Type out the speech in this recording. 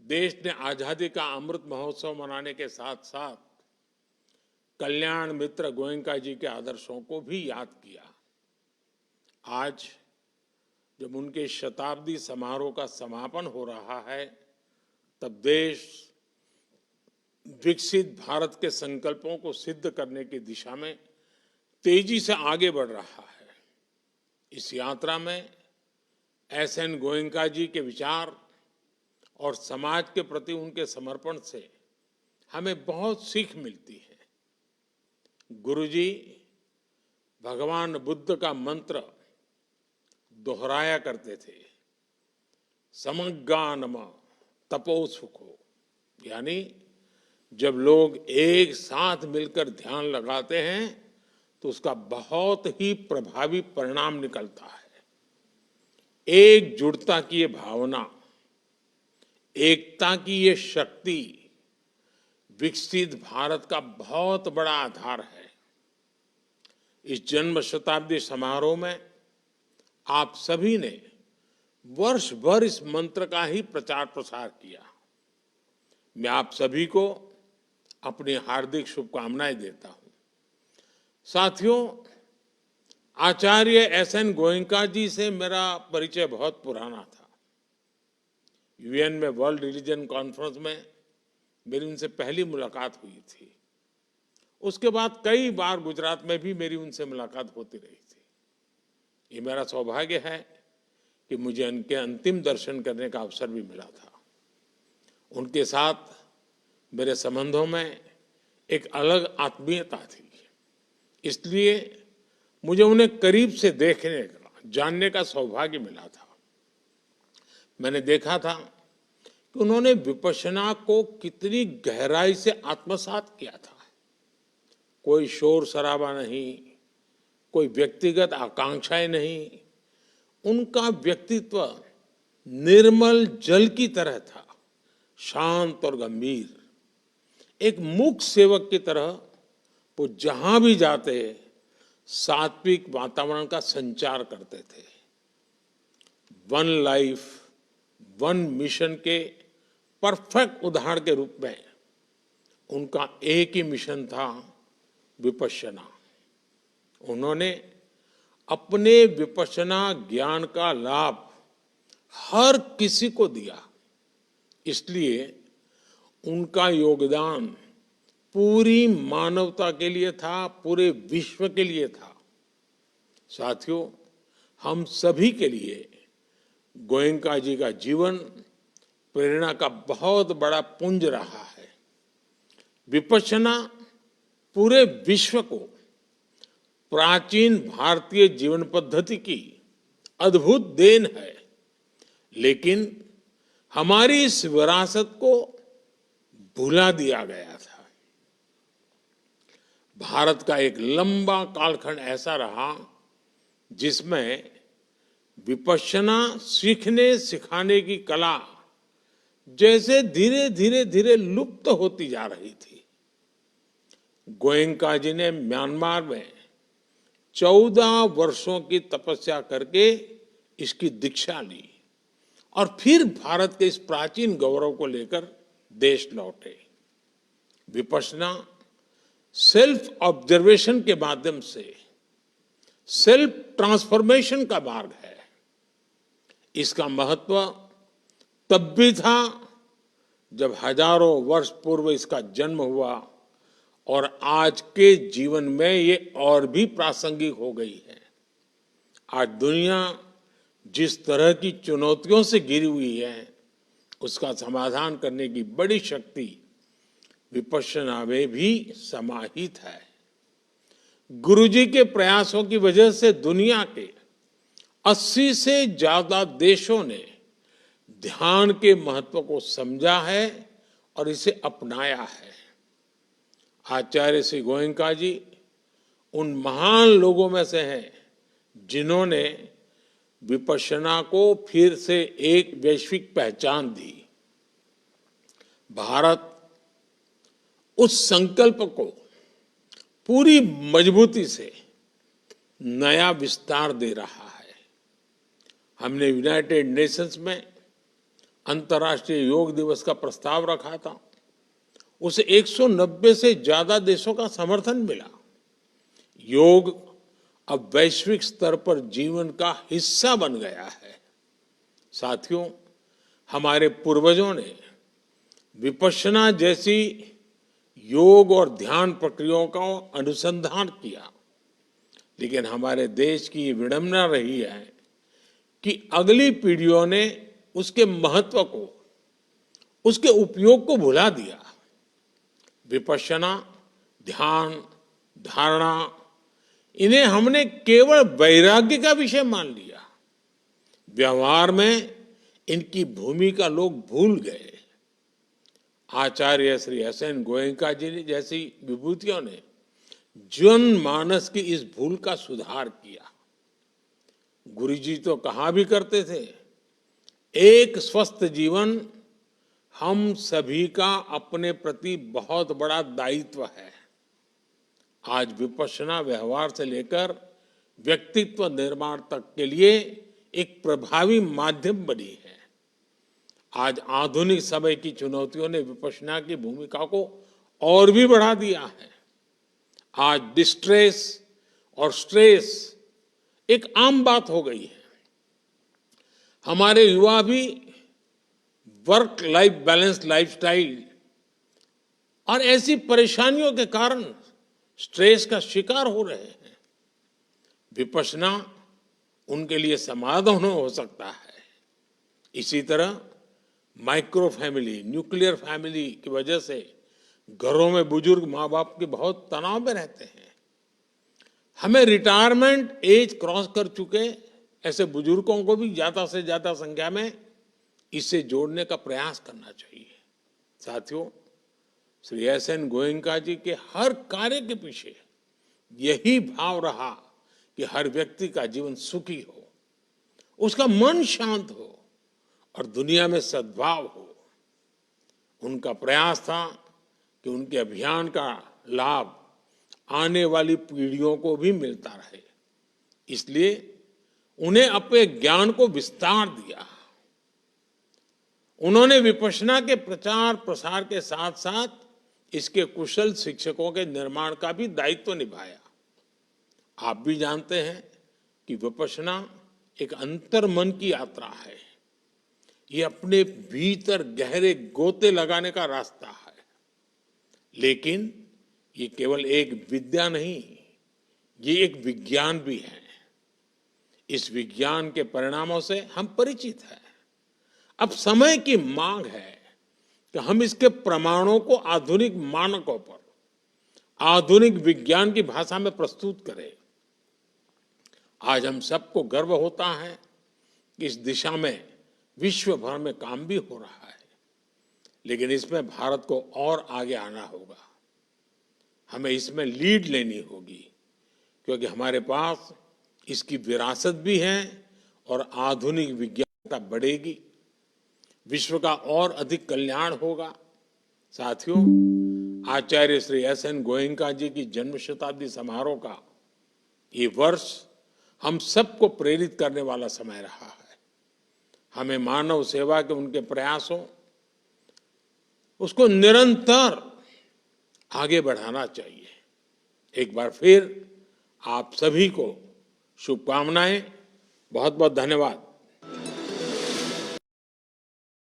देश ने आजादी का अमृत महोत्सव मनाने के साथ साथ कल्याण मित्र गोयनका जी के आदर्शों को भी याद किया। आज जब उनके शताब्दी समारोह का समापन हो रहा है, तब देश विकसित भारत के संकल्पों को सिद्ध करने की दिशा में तेजी से आगे बढ़ रहा है। इस यात्रा में एसएन गोयनका जी के विचार और समाज के प्रति उनके समर्पण से हमें बहुत सीख मिलती है। गुरुजी भगवान बुद्ध का मंत्र दोहराया करते थे, समग्गानम तपो सुखो, यानी जब लोग एक साथ मिलकर ध्यान लगाते हैं तो उसका बहुत ही प्रभावी परिणाम निकलता है। एकजुटता की ये भावना, एकता की ये शक्ति विकसित भारत का बहुत बड़ा आधार है। इस जन्म शताब्दी समारोह में आप सभी ने वर्ष भर इस मंत्र का ही प्रचार प्रसार किया। मैं आप सभी को अपनी हार्दिक शुभकामनाएं देता हूं। साथियों, आचार्य एसएन गोयनका जी से मेरा परिचय बहुत पुराना था। यूएन में वर्ल्ड रिलीजन कॉन्फ्रेंस में मेरी उनसे पहली मुलाकात हुई थी। उसके बाद कई बार गुजरात में भी मेरी उनसे मुलाकात होती रही थी। ये मेरा सौभाग्य है कि मुझे उनके अंतिम दर्शन करने का अवसर भी मिला था। उनके साथ मेरे संबंधों में एक अलग आत्मीयता थी, इसलिए मुझे उन्हें करीब से देखने का, जानने का सौभाग्य मिला था। मैंने देखा था कि उन्होंने विपश्यना को कितनी गहराई से आत्मसात किया था। कोई शोर शराबा नहीं, कोई व्यक्तिगत आकांक्षाएं नहीं। उनका व्यक्तित्व निर्मल जल की तरह था, शांत और गंभीर। एक मूक सेवक की तरह वो जहां भी जाते सात्विक वातावरण का संचार करते थे। वन लाइफ वन मिशन के परफेक्ट उदाहरण के रूप में उनका एक ही मिशन था, विपश्यना। उन्होंने अपने विपश्यना ज्ञान का लाभ हर किसी को दिया, इसलिए उनका योगदान पूरी मानवता के लिए था, पूरे विश्व के लिए था। साथियों, हम सभी के लिए गोयनका जी का जीवन प्रेरणा का बहुत बड़ा पुंज रहा है। विपश्यना पूरे विश्व को प्राचीन भारतीय जीवन पद्धति की अद्भुत देन है, लेकिन हमारी इस विरासत को भुला दिया गया था। भारत का एक लंबा कालखंड ऐसा रहा जिसमें विपश्यना सीखने सिखाने की कला जैसे धीरे धीरे लुप्त होती जा रही थी। गोयनका जी ने म्यांमार में 14 वर्षों की तपस्या करके इसकी दीक्षा ली और फिर भारत के इस प्राचीन गौरव को लेकर देश लौटे। विपश्यना सेल्फ ऑब्जर्वेशन के माध्यम से सेल्फ ट्रांसफॉर्मेशन का मार्ग है। इसका महत्व तब भी था जब हजारों वर्ष पूर्व इसका जन्म हुआ, और आज के जीवन में ये और भी प्रासंगिक हो गई है। आज दुनिया जिस तरह की चुनौतियों से घिरी हुई है, उसका समाधान करने की बड़ी शक्ति विपश्यना में भी समाहित है। गुरुजी के प्रयासों की वजह से दुनिया के 80 से ज्यादा देशों ने ध्यान के महत्व को समझा है और इसे अपनाया है। आचार्य श्री गोयनका जी उन महान लोगों में से हैं जिन्होंने विपश्यना को फिर से एक वैश्विक पहचान दी। भारत उस संकल्प को पूरी मजबूती से नया विस्तार दे रहा है। हमने यूनाइटेड नेशंस में अंतर्राष्ट्रीय योग दिवस का प्रस्ताव रखा था, उसे 190 से ज्यादा देशों का समर्थन मिला। योग अब वैश्विक स्तर पर जीवन का हिस्सा बन गया है। साथियों, हमारे पूर्वजों ने विपश्यना जैसी योग और ध्यान प्रक्रियाओं का अनुसंधान किया, लेकिन हमारे देश की ये विडंबना रही है कि अगली पीढ़ियों ने उसके महत्व को, उसके उपयोग को भुला दिया। विपश्यना, ध्यान, धारणा, इन्हें हमने केवल वैराग्य का विषय मान लिया। व्यवहार में इनकी भूमिका लोग भूल गए। आचार्य श्री एस एन गोयनका जी जैसी विभूतियों ने जनमानस की इस भूल का सुधार किया। गुरुजी तो कहा भी करते थे, एक स्वस्थ जीवन हम सभी का अपने प्रति बहुत बड़ा दायित्व है। आज विपश्यना व्यवहार से लेकर व्यक्तित्व निर्माण तक के लिए एक प्रभावी माध्यम बनी है। आज आधुनिक समय की चुनौतियों ने विपश्यना की भूमिका को और भी बढ़ा दिया है। आज डिस्ट्रेस और स्ट्रेस एक आम बात हो गई है। हमारे युवा भी वर्क लाइफ बैलेंस लाइफस्टाइल और ऐसी परेशानियों के कारण स्ट्रेस का शिकार हो रहे हैं। विपश्यना उनके लिए समाधान हो सकता है। इसी तरह माइक्रो फैमिली, न्यूक्लियर फैमिली की वजह से घरों में बुजुर्ग माँ बाप के बहुत तनाव में रहते हैं। हमें रिटायरमेंट एज क्रॉस कर चुके ऐसे बुजुर्गों को भी ज्यादा से ज्यादा संख्या में इससे जोड़ने का प्रयास करना चाहिए। साथियों, श्री एस एन गोयनका जी के हर कार्य के पीछे यही भाव रहा कि हर व्यक्ति का जीवन सुखी हो, उसका मन शांत हो और दुनिया में सद्भाव हो। उनका प्रयास था कि उनके अभियान का लाभ आने वाली पीढ़ियों को भी मिलता रहे। इसलिए उन्हें अपने ज्ञान को विस्तार दिया। उन्होंने विपश्यना के प्रचार प्रसार के साथ साथ इसके कुशल शिक्षकों के निर्माण का भी दायित्व निभाया। आप भी जानते हैं कि विपश्यना एक अंतर्मन की यात्रा है। ये अपने भीतर गहरे गोते लगाने का रास्ता है। लेकिन ये केवल एक विद्या नहीं, ये एक विज्ञान भी है। इस विज्ञान के परिणामों से हम परिचित हैं। अब समय की मांग है कि हम इसके प्रमाणों को आधुनिक मानकों पर, आधुनिक विज्ञान की भाषा में प्रस्तुत करें। आज हम सबको गर्व होता है कि इस दिशा में विश्व भर में काम भी हो रहा है, लेकिन इसमें भारत को और आगे आना होगा। हमें इसमें लीड लेनी होगी, क्योंकि हमारे पास इसकी विरासत भी है और आधुनिक विज्ञान बढ़ेगी, विश्व का और अधिक कल्याण होगा। साथियों, आचार्य श्री एस एन गोयनका जी की जन्म शताब्दी समारोह का ये वर्ष हम सबको प्रेरित करने वाला समय रहा है। हमें मानव सेवा के उनके प्रयासों उसको निरंतर आगे बढ़ाना चाहिए। एक बार फिर आप सभी को शुभकामनाएं। बहुत बहुत धन्यवाद।